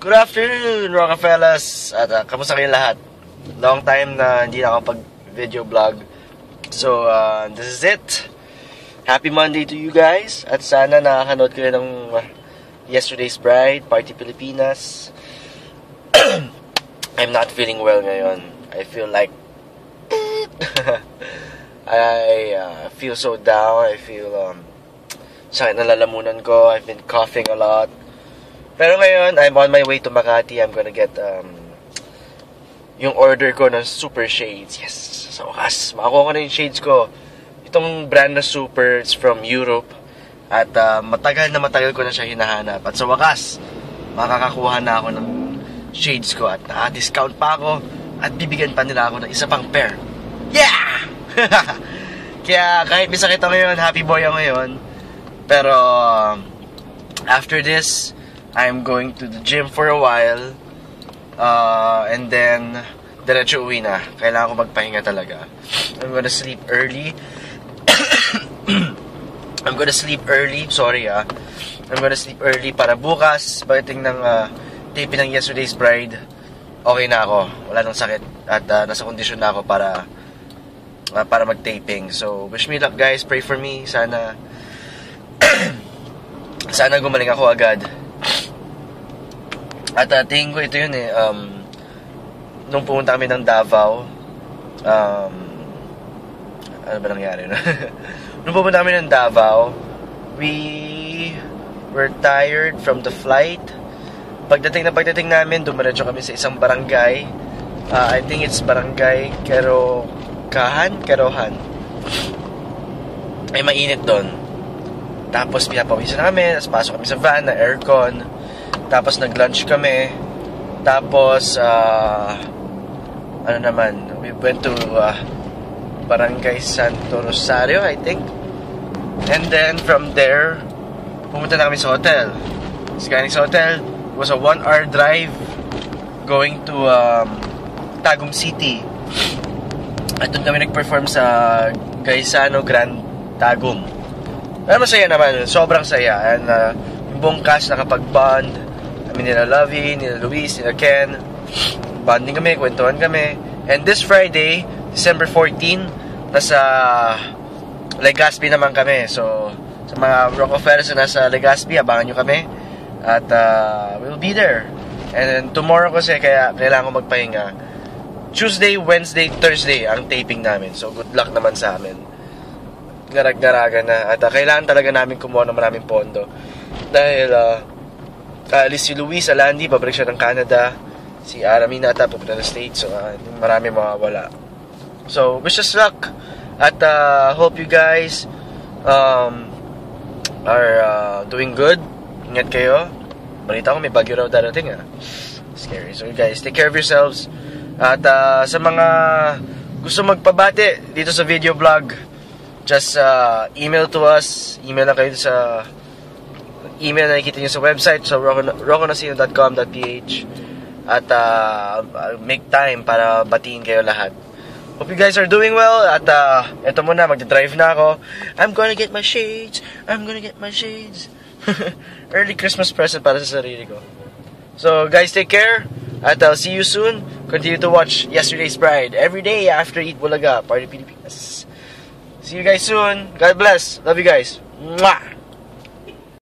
Good afternoon, Rockafellas! At kamusta kayo lahat? Long time na hindi nakapag-video vlog. So, this is it. Happy Monday to you guys. At sana nakakanood kayo ng Yesterday's Bride, Party Pilipinas. I'm not feeling well ngayon. I feel like... I feel so down. I feel... sakit na lalamunan ko. I've been coughing a lot. Pero ngayon, I'm on my way to Makati. I'm gonna get yung order ko ng Super Shades. Yes! Sa wakas, makakuha ko na yung shades ko. Itong brand na Super, it's from Europe. At matagal ko na siya hinahanap. At sa wakas, makakakuha na ako ng shades ko. At naka-discount pa ako. At bibigyan pa nila ako ng isa pang pair. Yeah! Kaya kahit may sakit ako ngayon, happy boy ako ngayon. Pero after this, I'm going to the gym for a while. And then diretso uwi na. Kailangan ko magpahinga talaga. I'm gonna sleep early. I'm gonna sleep early. Sorry I'm gonna sleep early para bukas pagdating ng taping ng Yesterday's Bride, okay na ako. Wala nang sakit. At nasa kondisyon na ako para mag-taping. So wish me luck guys. Pray for me. Sana sana gumaling ako agad. At tingin ko ito yun nung pumunta kami ng Davao, ano ba nangyari no? Nung pumunta kami ng Davao, we were tired from the flight. Pagdating namin, dumiretso kami sa isang barangay. I think it's barangay Kerohan. Ay mainit doon. Tapos pinapawisan namin, tapos pasok kami sa van na aircon. Tapos nag-lunch kami. Tapos we went to Barangay Santo Rosario, I think. And then from there, pumunta na kami sa hotel. Galing sa hotel, it was a 1-hour drive going to Tagum City. At doon kami nag-perform sa Gaisano Grand Tagum. Pero masaya naman, sobrang saya. And yung buong cast nakapag-bond. Kami nila Lovey, nila Luis, nila Ken. Bonding kami, kwentuhan kami. And this Friday, December 14, nasa Legazpi naman kami. So, sa mga Rockefellers na nasa Legazpi, abangan nyo kami. At we'll be there. And then tomorrow kasi, kaya kailangan ko magpahinga. Tuesday, Wednesday, Thursday ang taping namin. So, good luck naman sa amin. Garag-garaga na. At kailangan talaga namin kumuha ng maraming pondo. Dahil, alis si Luis Alandi, pabalik siya ng Canada. Si Aramina ata pupunta ng States. So marami mawawala. So wish us luck. At hope you guys are doing good. Ingat kayo. Balita ko may bagyo raw darating Scary. So guys, take care of yourselves. At sa mga gusto magpabati dito sa video vlog, just email to us. Email lang kayo sa email na nakikita nyo sa website, so roconasino.com.ph. At I'll make time para batiin kayo lahat. Hope you guys are doing well. At eto muna, magdadrive na ako. I'm gonna get my shades. Early Christmas present para sa sarili ko. So guys, take care. At I'll see you soon. Continue to watch Yesterday's Bride every day after Eat Bulaga, Party Pilipinas. See you guys soon. God bless. Love you guys. Mwah!